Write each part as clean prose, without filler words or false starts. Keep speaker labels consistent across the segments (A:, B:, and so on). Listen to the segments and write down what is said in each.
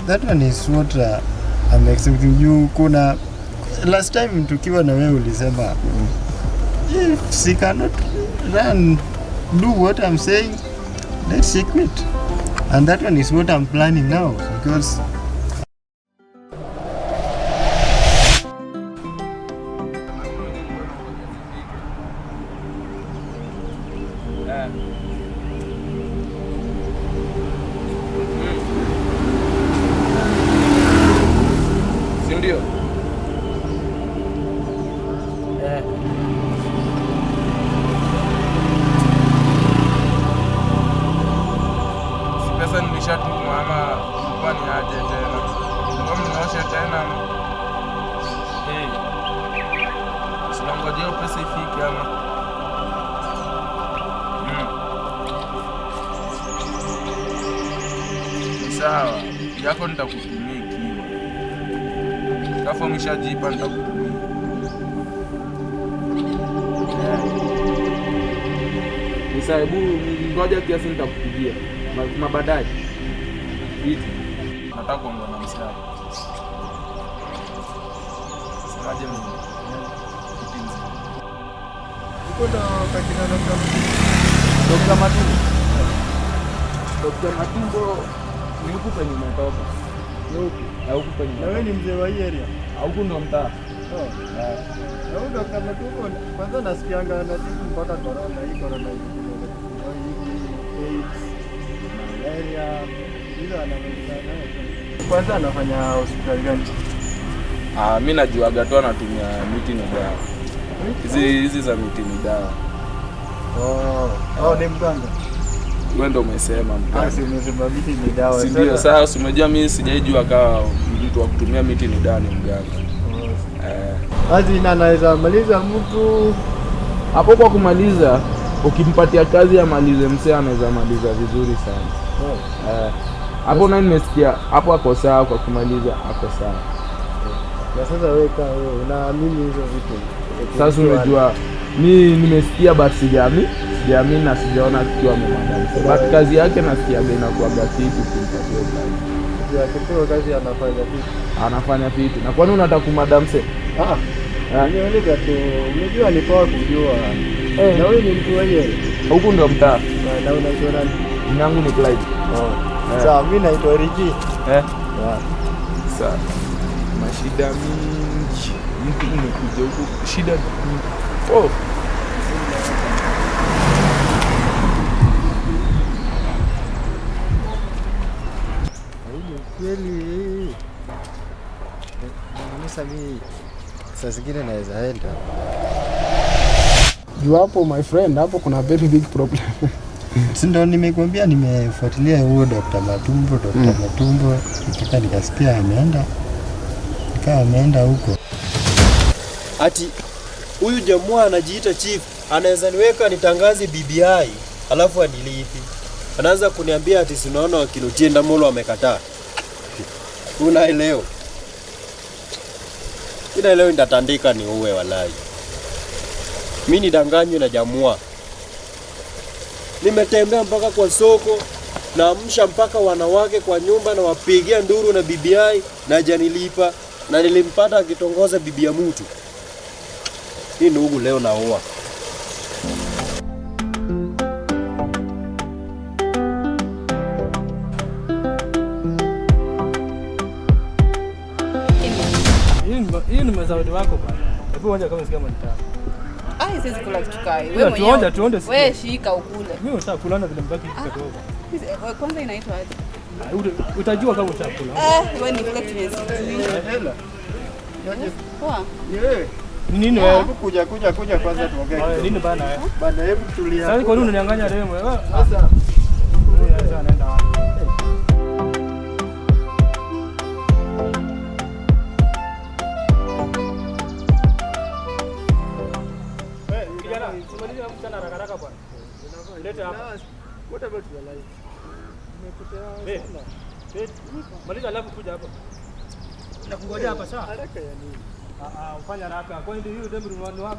A: That one is what I'm expecting you. Kuna last time tukiwa na wewe ulisema if she cannot do what I'm saying, let's quit. And that one is what I'm planning now, because
B: ndio pesa nilishatuma ama kwa ni aje tena? Kwa mnioshe tena. Sina ngojea pesa ifike ama. Sawa, yako nitakutumia ikiwa. Kafo mshajipa nitakutumia. Hebu ngoja kiasi nitakupigia. Mabadaji. Hivi. Nataka kuongea na Msafi. Sikaje mimi. Kitinzi.
A: uko ndo kakina
B: Dr. Matumbo. Dr. Matumbo ni huku penye umetoka. Huku penye.
A: Na wewe ni mzee wa hii area?
B: Huku ndo mtaa.
A: Na huko kama tuko kwanza nasikianga na timu mpaka corona hii malaria hizo anafanya. Kwanza anafanya hospitali gani?
B: Mimi najuaga tu anatumia miti ni dawa. Hizi za miti ni dawa.
A: Ni mganga.
B: Wewe ndio umesema mganga.
A: Si umesema miti ni dawa.
B: Si ndio? Sasa umejua mimi sijaijua kama mtu wa kutumia miti ni dawa ni mganga.
A: Kazi anaweza maliza mtu
B: hapo. Kwa kumaliza, ukimpatia kazi amalize, msee anaweza maliza vizuri sana. Hapo na nimesikia hapo ako sawa, kwa kumaliza ako sawa.
A: Na sasa wewe unaamini hizo vitu?
B: Sasa umejua mimi nimesikia basi sijaamini na sijaona kitu amemaliza. But kazi yake nasikia inakuwa kitu kimpatia kazi.
A: Akipewa kazi
B: anafanya vitu. Na kwani unataka kumadamse?
A: Niuliza tu, unajua ni poa kujua. Na wewe ni mtu wewe.
B: Huko ndio mtaa.
A: Na unaitwa nani?
B: Jina langu ni Clyde.
A: Sawa, mimi naitwa Richie.
B: Sawa. Mashida mingi. Mtu umekuja huko shida mingi.
A: Kweli. Mimi saa zingine naweza enda.
C: Hapo my friend, hapo kuna very big problem.
A: Si ndio nimekwambia nimefuatilia huo Dr. Matumbo, nikasikia ameenda huko. Ati huyu jamaa anajiita chief, anaweza niweka nitangaze BBI, alafu adilipi. Anaanza kuniambia ati sinaona wakinutie ndamolo wamekataa. Unaelewa? Leo nitatandika ni uwe walai. Mimi nidanganywe na jamaa. Nimetembea mpaka kwa soko na amsha mpaka wanawake kwa nyumba na wapigia nduru na BBI na janilipa na nilimpata akitongoza bibi ya mtu. Hii ndugu leo naoa.
C: Hii ni mazawadi wako bwana. Hebu onja kama sikia mwanita.
D: Siwezi kula kitu kai. Wewe mwenyewe.
C: Tuonde.
D: Wewe shika ukule.
C: Mimi nataka kula na vile mbaki kidogo.
D: Kwanza inaitwa aje?
C: Utajua kama utakula.
D: Wewe ni kula kinyesi.
A: Hela.
D: Poa.
C: Nini wewe?
A: Kuja kwanza tuongee.
C: Nini bana wewe?
A: Bana hebu tulia.
C: Sasa kwa nini unanianganya leo wewe? Sasa. Sasa naenda wapi? Leta hapa. What about your life? Nimepotea sana. Maliza alafu kuja hapa. Nakungojea hapa sawa? Haraka ya nini? Ufanya haraka. Kwani ndio hiyo demu ni wako bwana?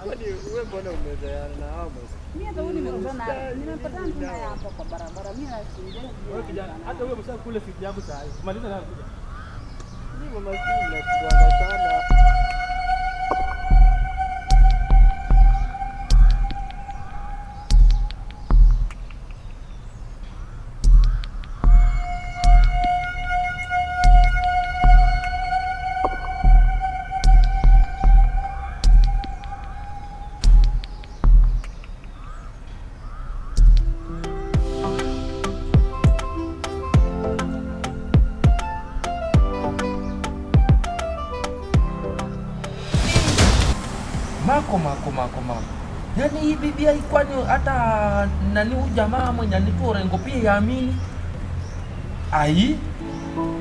A: Kwani wewe mbona umezoeana na hao basi?
D: Mimi hata huyu nimekutana naye hapa kwa barabara. Mimi nasinjana.
C: Wewe kijana, hata wewe msha kule fiti yangu saa hii. Kumaliza na kuja.
A: Mimi mama sina kuanga sana.
B: Mako. Yaani hii bibia kwani hata nani huyu jamaa mwenye anipo rengo pia yaamini? Ai,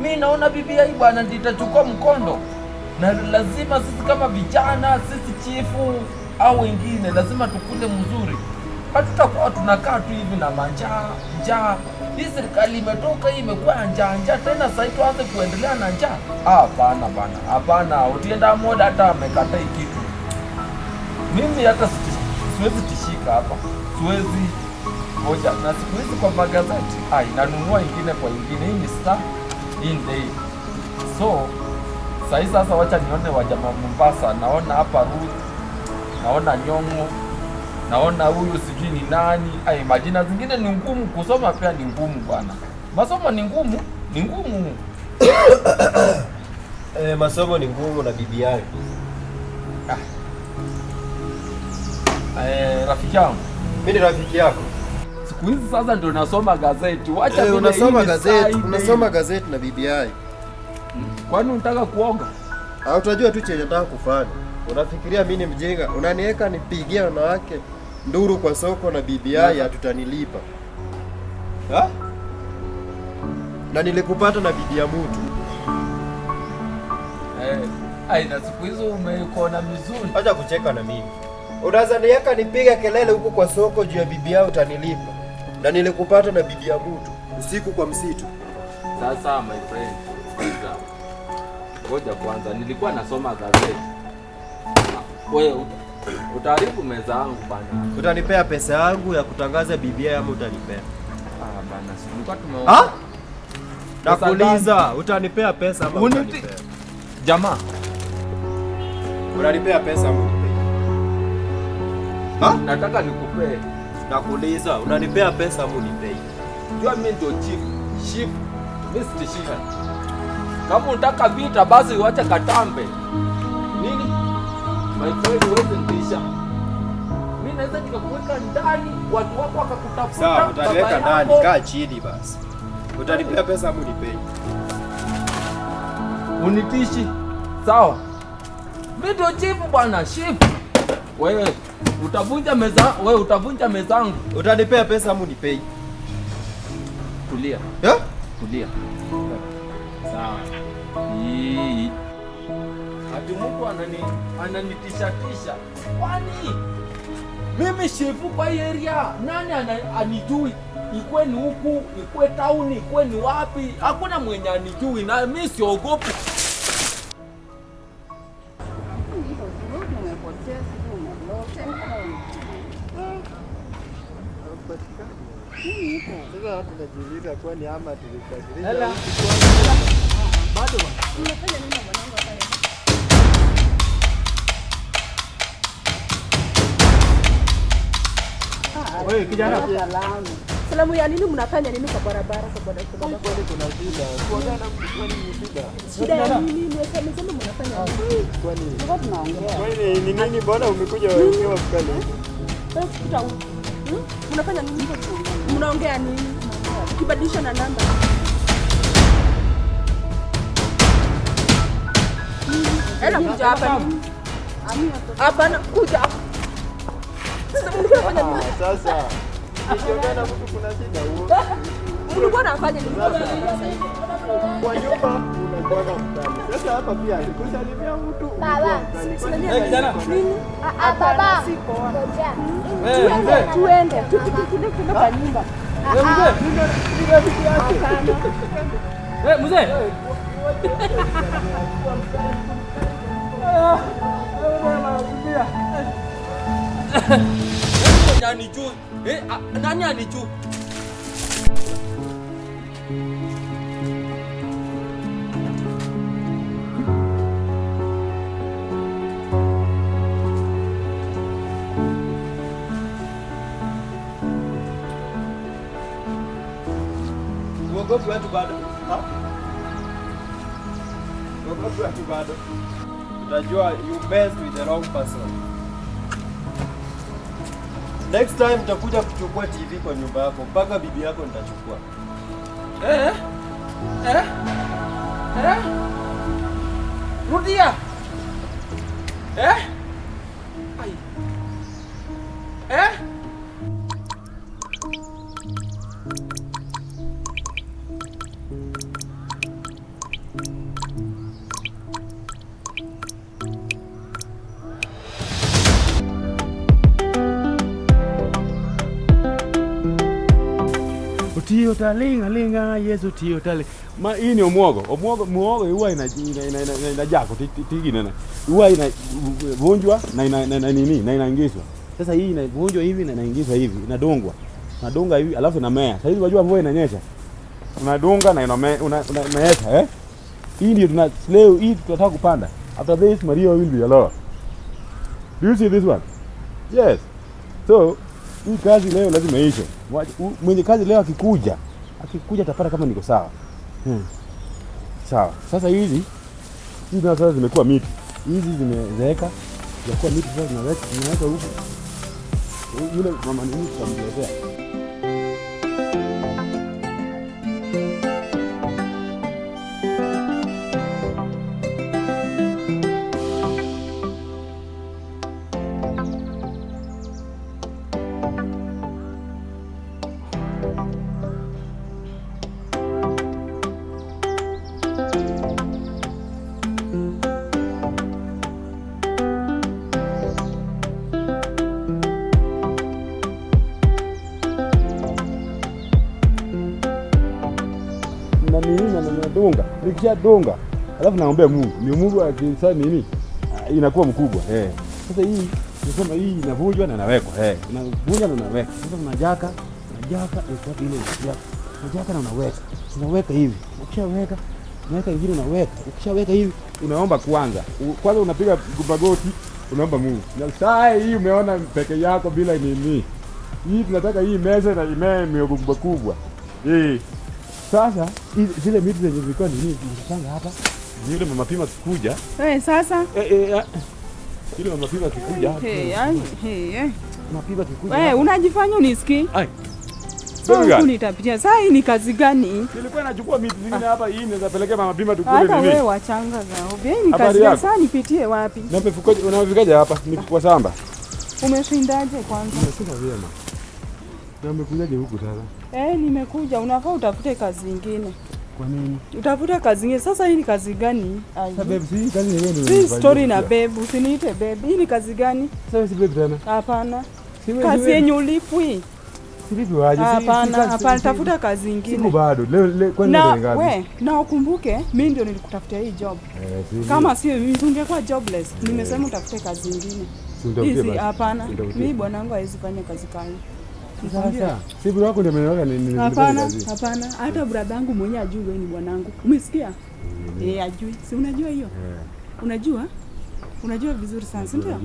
B: mimi naona bibia hii bwana itachukua mkondo. Na lazima sisi kama vijana, sisi chifu au wengine lazima tukule mzuri. Hatutakuwa tunakaa tu hivi na njaa. Hii serikali imetoka hii imekuwa njaa tena sasa tuanze kuendelea na njaa. Hapana. Utienda moda hata amekata hii kitu. Mimi hata siwezi tishika hapa. Siwezi moja. Na siku hizi kwa magazeti, nanunua ingine kwa ingine. Hii ni Star in day. So, sasa wacha nione wajamaa Mombasa. Naona hapa Ruth. Naona Nyongo. Naona huyu sijui ni nani. Majina zingine ni ngumu kusoma pia ni ngumu bwana. Masomo ni ngumu.
E: Masomo ni ngumu na bibi yake.
B: Rafiki yangu.
E: Mimi ni rafiki yako.
B: Siku hizi sasa ndio nasoma gazeti. Wacha vile
E: unasoma gazeti na bibi yake.
B: Kwani unataka kuoga?
E: Utajua tu chenye nataka kufanya. Unafikiria mimi ni mjinga? Unaniweka nipigia wanawake nduru kwa soko na bibi yake hatutanilipa. Na nilikupata na bibi ya mtu.
B: Na siku hizo umeikona mizuri.
E: Acha kucheka na mimi. Unaweza niweka nipiga kelele huko kwa soko juu ya bibi yao utanilipa. Na nilikupata na bibi ya mtu usiku kwa msitu.
B: Sasa my friend, ngoja kwanza nilikuwa nasoma gazeti. Wewe utaharibu meza yangu bana.
E: Utanipea pesa yangu ya kutangaza bibi yao ama utanipea?
B: Bana, si tulikuwa tumeona.
E: Nakuuliza, utanipea pesa ama utanipea?
B: Jamaa.
E: Unanipea pesa ama unipea?
B: Nataka nikupee.
E: Nakuuliza, unanipea pesa ama unipei?
B: Jua mimi ndio chief. Mimi sitishika. Kama unataka vita basi uache katambe. Nini? My friend wewe ndisha. Mimi naweza nikakuweka ndani, watu wako wakakutafuta.
E: Sawa, utaniweka ndani, kaa chini basi. Utanipea pesa ama unipei?
B: Unitishi. Sawa. Mimi ndio chief bwana, chief. Wewe utavunja meza yangu.
E: Utanipea pesa ama unipei?
B: Tulia. Tulia. Sawa. Hadi mtu ananitisha. Kwani mimi shefu kwa area nani anijui? Ikwe ni huku, ikwe town, ikwe ni wapi? Hakuna mwenye anijui na mimi siogopi.
A: Sasa watu wanajiuliza kwani ama tulikadiria.
C: Bado
D: Unafanya nini mwanangu hapa?
C: wewe kijana.
D: Salamu ya nini mnafanya nini kwa barabara
A: Kwani kuna shida? Kuongea na mtu kwani ni shida?
D: Shida ya nini? Nimesema mnafanya nini?
A: Kwani
D: tunaongea.
A: Kwani ni nini mbona umekuja ukiwa mkali?
D: Mnafanya nini? Mnaongea nini? Kibadilisha na namba. Ela kuja hapa. Hapana, kuja hapa. Sasa mnafanya nini?
A: Sasa nikiongea na mtu kuna shida huo.
D: Mlikuwa nafanya nini?
A: Kwa nyumba unakuwa mkali. Sasa hapa pia nikusalimia mtu.
D: Baba.
C: Kijana.
D: Nini? Baba. Tuende. Tuende kwa nyumba.
C: Mzee.
B: Nani juu? Nani anijui?
E: Uogopi watu bado? Uogopi watu bado? Utajua you messed with the wrong person. Next time nitakuja kuchukua TV kwa nyumba yako, mpaka bibi yako nitachukua.
B: Rudia.
F: Tio talinga Yesu tio tali. Ma hii ni muogo huwa inajaa tigi nene. Huwa inavunjwa na inaingizwa. Sasa hii inavunjwa hivi na inaingizwa hivi, inadungwa. Unadunga hivi alafu inamea. Sasa hivi unajua mvua inanyesha. Unadunga na unameesha Hii ndio leo hii tunataka kupanda. After this Maria will be alone. Do you see this one? Yes. So hii kazi leo lazima iishe. Mwenye kazi leo akikuja atapata kama niko sawa. Sawa. Sasa hizi sasa zimekuwa miti. Hizi zimezeeka. Zimekuwa miti sasa zinaweka huko. Yule mama nini tutamletea. Dunga, nikishadunga alafu naombea Mungu. Ni Mungu akisema nini inakuwa mkubwa. Sasa hii nasema hii inavunjwa na inawekwa. Inavunjwa na inawekwa. Sasa unajaka ipate ile unajaka na unaweka hivi. Ukishaweka unaweka ingine unaweka. Ukishaweka hivi unaomba kwanza unapiga magoti unaomba Mungu. Na saa hii umeona peke yako bila nini. Hii tunataka hii meza na imee miogo kubwa. Sasa zile miti zenye zilikuwa nini tunapanga hapa. Yule mama pima kikuja.
D: Sasa.
F: Yule mama pima kikuja. Mama pima kikuja.
D: Unajifanya unisikii? Sasa nitapitia. Sasa hii ni kazi gani?
F: Nilikuwa nachukua miti zingine hapa hii naweza pelekea mama pima tukule nini.
D: Hata wewe wachanga zao. Hii ni kazi gani? Sasa nipitie wapi?
F: Na umefikaje? Unafikaje hapa? Ni kwa shamba.
D: Umeshindaje kwanza?
F: Nimeshinda vyema. Na umekujaje huku sasa?
D: Nimekuja. Unafaa utafute kazi nyingine.
F: Kwa nini?
D: Utafuta kazi nyingine. Sasa hii ni kazi gani?
F: Sasa babe, si kazi nyingine ndio.
D: Si story na babe, usiniite babe. Hii ni kazi gani?
F: Sasa si babe tena.
D: Hapana. Kazi yenye ulipwi.
F: Silipi waje.
D: Hapana, tafuta kazi nyingine.
F: Siku bado. Leo kwani ndio ngapi?
D: Wewe, na ukumbuke mimi ndio nilikutafutia hii job. Kama sio mimi ungekuwa jobless. Nimesema utafute kazi nyingine. Hizi hapana. Mimi bwanangu hawezi fanya kazi kali.
F: Sasa, si bwana wako ndio ameniweka ni
D: hapana. Hata brada yangu mwenyewe ajui wewe ni bwanangu. Umesikia? Ajui. Si unajua hiyo? Unajua? Unajua vizuri sana, si ndio?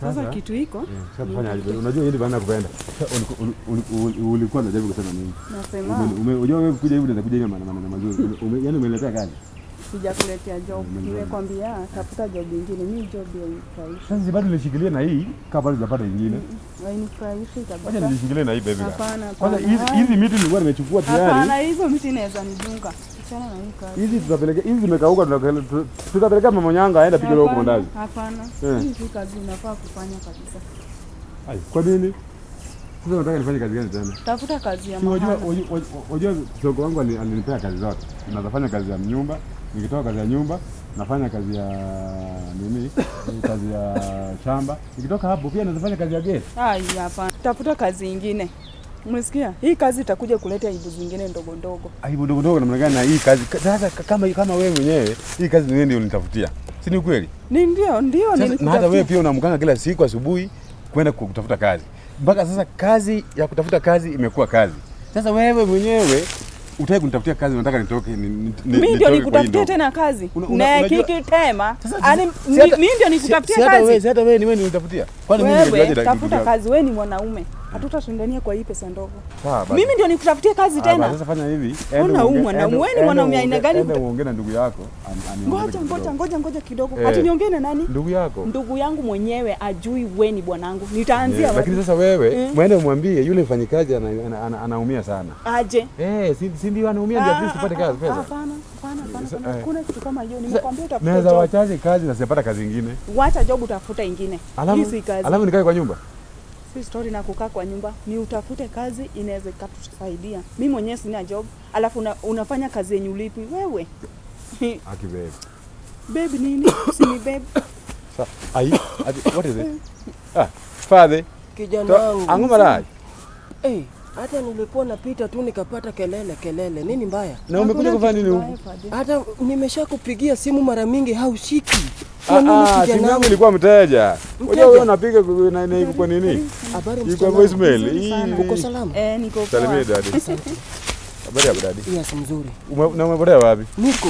D: Sasa kitu iko.
F: Sasa fanya aje? Unajua yeye bana kupenda. Ulikuwa unajaribu kusema nini?
D: Nasema.
F: Unajua wewe kuja hivi unaweza kuja hivi maneno mazuri. Yaani umeletea kazi.
D: Sijakuletea job. Nimekwambia tafuta job nyingine. Mimi job hainifurahishi.
F: Sasa bado nilishikilia na hii kama bado hujapata nyingine.
D: Hainifurahishi kabisa.
F: Wacha nilishikilia na hii baby.
D: Hapana.
F: Kwanza hizi miti nilikuwa nimechukua tayari.
D: Hapana, hizo miti naweza nidunga. Achana na hii kazi.
F: Hizi tutapeleka, hizi zimekauka tutapeleka mama nyanga aenda piga huko ndani.
D: Hapana. Hizi kazi unafaa kufanya kabisa.
F: Kwa nini? Sasa unataka nifanye kazi gani tena?
D: Tafuta kazi ya maana.
F: Unajua soko wangu alinipea kazi zote. Ninafanya kazi ya nyumba, nikitoka kazi ya nyumba, nafanya kazi ya nini? Kazi ya shamba. Nikitoka hapo pia nafanya kazi ya gate.
D: Hapana. Tafuta kazi nyingine. Umesikia? Hii kazi itakuja kuleta aibu zingine ndogo ndogo.
F: Aibu ndogo ndogo namna gani na hii kazi? Sasa kama wewe mwenyewe, hii kazi ni wewe ndio unitafutia. Si ni kweli?
D: Ndio
F: Na hata wewe pia unamkanga kila siku asubuhi kwenda kutafuta kazi. Mpaka sasa kazi ya kutafuta kazi imekuwa kazi. Sasa wewe mwenyewe utaki kunitafutia kazi, unataka nitoke
D: mimi ndio nikutafutie tena kazi. Na kiki tema. Yaani mimi ndio nikutafutia kazi.
F: Hata wewe ni wewe unitafutia. Kwani mimi niliaje
D: tafuta kazi, wewe ni mwanaume. Hatutashindania kwa hii pesa ndogo. Mimi ndio nikutafutie kazi tena.
F: Sasa fanya hivi.
D: Wewe ni mwanaume aina gani?
F: Enda uongee na ndugu yako.
D: Ngoja kidogo. Ati niongee na nani?
F: Ndugu yako.
D: Ndugu yangu mwenyewe ajui wewe ni bwanangu. Nitaanzia wapi?
F: Lakini sasa wewe muende umwambie yule mfanyikazi anaumia sana.
D: Aje.
F: Si ndio anaumia ndio please tupate kazi pesa.
D: Hapana. Kuna kitu kama hiyo. Nimekwambia utafuta.
F: Naweza wachaje kazi na sipata kazi nyingine.
D: Wacha job utafuta nyingine. Hii si kazi.
F: Alafu nikae kwa nyumba.
D: Si story na kukaa kwa nyumba, ni utafute kazi inaweza kutusaidia. Mimi mwenyewe sina job, alafu unafanya kazi yenye ulipi wewe.
F: Aki babe.
D: Babe nini? Usini babe.
F: What is it? Father.
E: Kijana wangu.
F: Anguma lai.
E: Hata nilikuwa napita tu nikapata kelele. Nini mbaya?
F: Na umekuja kufanya nini huko?
E: Hata nimeshakupigia simu mara mingi haushiki. Kwa nini kijana?
F: Simu yangu ilikuwa mteja. Unajua wewe unapiga na kwa nini? Iko voicemail.
E: Uko salama?
D: Niko poa.
F: Salimia daddy. Habari ya daddy?
E: Yes, mzuri.
F: Umepotea wapi?
E: Niko.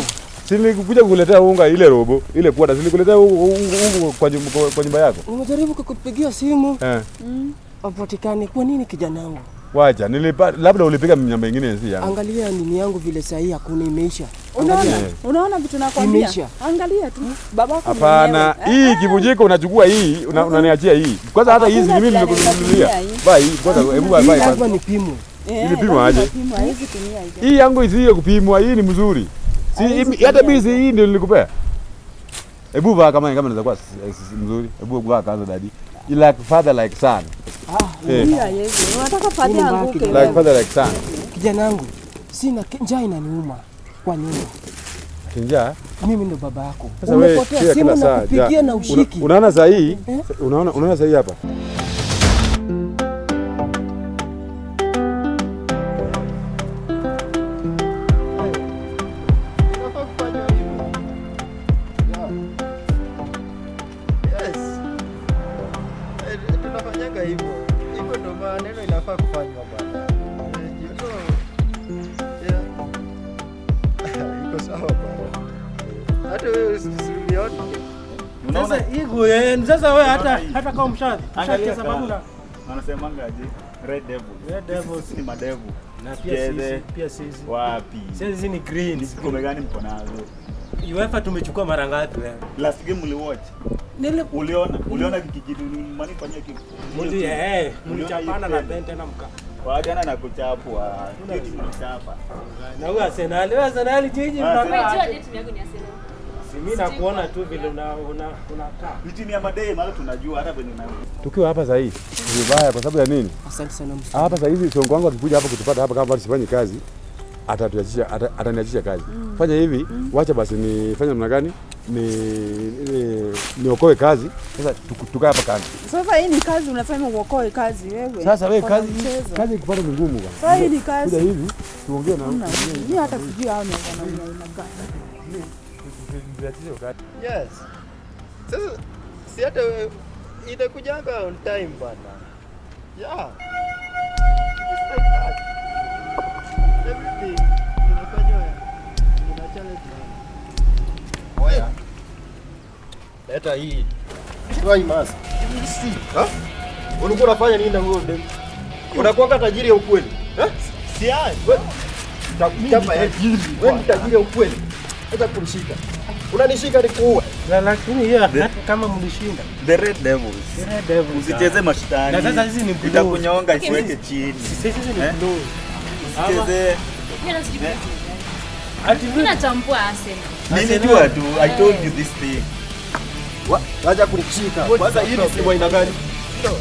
F: Silikuja kukuletea unga ile robo, ile kwata silikuletea unga kwa nyumba yako.
E: Nimejaribu kukupigia simu. Hapatikani. Kwa nini kijana wangu?
F: Wacha, labda ulipiga nyamba nyingine si yangu.
E: Angalia nini yangu vile sahi hakuna imeisha.
D: Unaona vitu nakwambia. Angalia tu. Babako mwenyewe.
F: Hapana, hii kivujiko unachukua hii, unaniachia hii. Kwanza hata hizi mimi nimekununulia. Bai, kwanza hebu bai.
E: Lazima nipimwe.
F: Ilipimwa aje? Hii yangu isiyo kupimwa, hii ni mzuri. Si hata mimi hii ndio nilikupea. Hebu vaa kama inaweza kuwa mzuri. Hebu vaa kwanza daddy. You like father like son.
D: Unataka father anguke.
F: Like father like son.
E: Kijana wangu, sina njaa inaniuma kwa nyumba.
F: Njaa?
E: Mimi ndo baba yako.
F: Umepotea
E: simu na kupigia na ushiki.
F: Unaona saa hii? Unaona saa hii hapa?
A: Hivyo ndo maneno inafaa kufanywa bwana. Iko sawa bwana. Hata wewe usinione.
C: Sasa higo sasa wewe hata kama mshati sababu
G: wanasemanga aje red devils ni madevu
C: na pia sisi
G: wapi
C: sisi ni green
G: kombe gani mko nazo?
C: UEFA tumechukua mara ngapi wewe?
G: Last game uliwatch? Uliona kikitu manifanyia kitu.
C: Mlichapana na Ben tena mka.
G: Wajana na kuchapwa. Kitu mchapa.
C: Na wewe Arsenal jiji
H: unajua je timu yako ni Arsenal.
C: Mimi nakuona tu vile unakaa.
G: Vitu ni ya madai mara tunajua hata venye na.
F: Tukiwa hapa sasa hivi vibaya kwa sababu ya nini?
E: Asante sana msanii.
F: Hapa sasa hivi songo wangu akikuja hapa kutupata hapa kama tusifanye kazi ataniachisha kazi. Fanya hivi, wacha basi nifanye namna gani? Niokoe kazi. Sasa tukae hapa kazi.
D: Sasa hii ni kazi unasema uokoe kazi wewe.
F: Sasa wewe kazi kupata ni ngumu bwana.
D: Sasa hii ni kazi.
F: Kuja hivi tuongee na
D: mimi hata sijui hao ni wana gani.
A: Yes. Sasa si hata itakujanga on time bana. Yeah. Everything inafanywa ina challenge na. Oya. Leta hii. Try mas. Ulikuwa unafanya nini na huo dem? Unakuwa tajiri ya ukweli. Si hai. Chapa tajiri. Wewe ni tajiri ya ukweli. Acha kunishika. Unanishika nikuue.
C: Lakini hiyo kama mlishinda.
G: The red devils. Usicheze mashitani.
C: Na sasa hizi ni blue.
G: Itakunyonga isiweke chini.
C: Sisi ni blue.
G: Usicheze.
H: Mimi nasijui. Ati mimi natambua Arsenal.
G: Nilijua tu. I told you this thing.
A: Acha kunishika. Kwanza hii ni simu aina gani?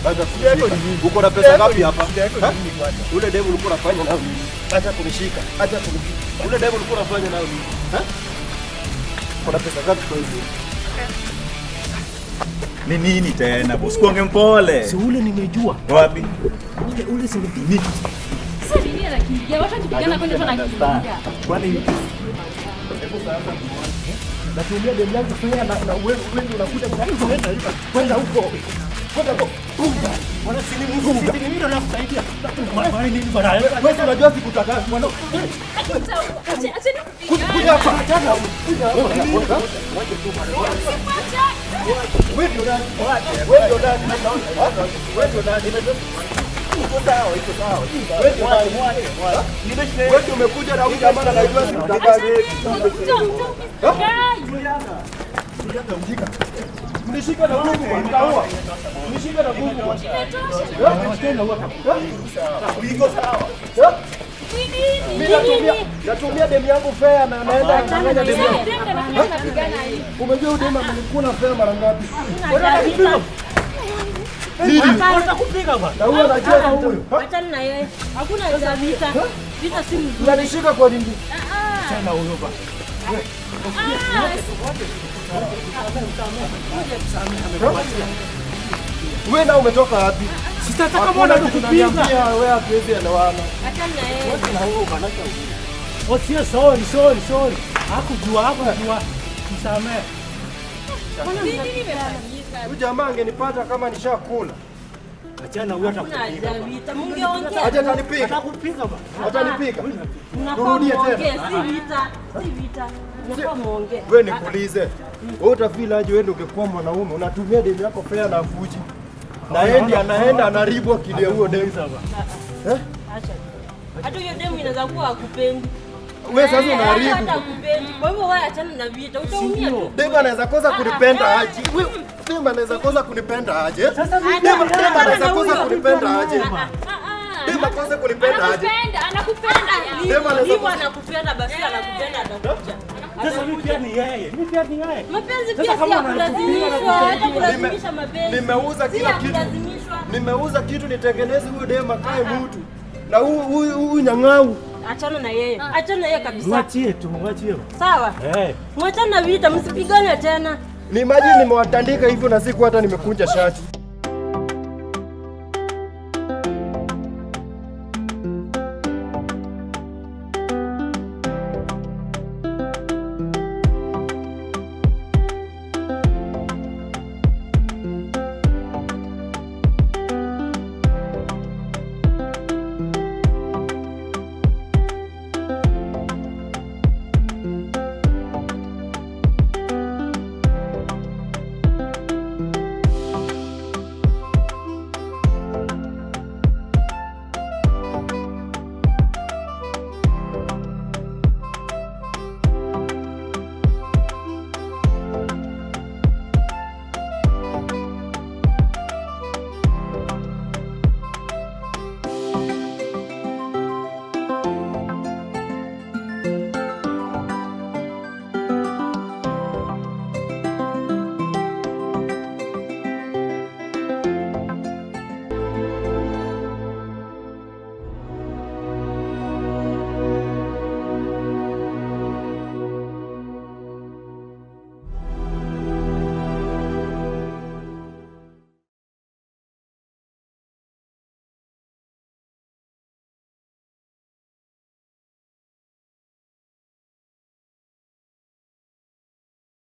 A: Acha kunishika. Uko na pesa ngapi hapa? Ule demu ulikuwa unafanya nao nini? Acha kunishika. Acha kunishika. Ule demu ulikuwa unafanya nao nini? Kuna pesa ngapi kwa hiyo?
G: Ni nini tena? Usikuonge mpole.
C: Si ule nimejua.
G: Wapi?
C: Ule si nini?
H: Sasa nini anakimbia? Watu wakipigana kwenda tu anakimbia.
G: Kwani
E: natumia demu yangu fea na wewe unakuja kwenda huko. Kwenda huko. Bwana sini mimi ndo nakusaidia. Bwana nini bwana? Wewe unajua sikutaka bwana.
H: Acha
E: Kuja hapa. Kuja hapa. Waje tu bwana. Wewe ndio nani? Wewe ndio nani? Wewe ndio nani? Iko sawa, iko sawa. Wewe ndio nani? Wewe umekuja na huyu jamaa anajua sikutaka wewe. Mnishika na nguvu, nitaua. Mnishika na nguvu. Iko sawa. Mimi natumia demu yangu fea na naenda kuchanganya demu yangu. Umejua demu amenikula fea mara ngapi?
C: Unataka kupiga bwana.
E: Na huyo anajua huyo.
H: Achana na yeye. Hakuna vita. Vita si mzuri.
E: Unanishika kwa nini?
C: Achana huyo bwana.
E: Wewe na umetoka wapi?
C: Sitataka mbona kukupiga.
E: Wewe hatuwezi elewana.
H: Achana na yeye.
E: Na huyo bana.
C: Otie sorry. Hakujua. Msamehe.
H: Nini nimefanyika?
E: Huyu jamaa angenipata kama nishakula.
C: Achana huyo
H: Hakuna
C: atakupiga.
H: vita. Mungeongea.
E: Acha atanipiga.
C: Atakupiga bwana.
E: Atanipiga.
H: Mnafaa
E: Turudie
H: muongee,
E: tena.
H: si vita. Si vita. Mnafaa muongee.
E: Wewe nikuulize. Wewe utafeel aje wewe ungekuwa mwanaume unatumia demu yako fea na fuji. Na yeye ndiye anaenda anaribu akili ya huyo demu.
H: Acha. Hata hiyo demu inaweza kuwa hakupendi.
E: Wewe sasa unaharibu.
H: Hata hakupendi. Kwa hivyo wewe achana na vita. Utaumia tu.
E: Demu anaweza kosa kunipenda aje? Wewe demu anaweza kosa kunipenda aje? Demu anaweza kosa kunipenda aje? Demu kosa kunipenda aje?
H: Anakupenda.
E: Demu anaweza
H: Hivyo anakupenda basi anakupenda atakuja.
C: Sasa mimi pia ni yeye.
H: Mapenzi pia si ya kulazimishwa, hata kulazimisha mapenzi.
E: Nimeuza kitu nitengeneze huyo demu akae mtu. Na huyu nyang'au.
H: Achana na yeye. Achana na yeye kabisa.
C: Mwachie.
H: Sawa? Mwachana na vita, msipigane tena.
E: Ni imagine nimewatandika hivyo na siku hata nimekunja shati.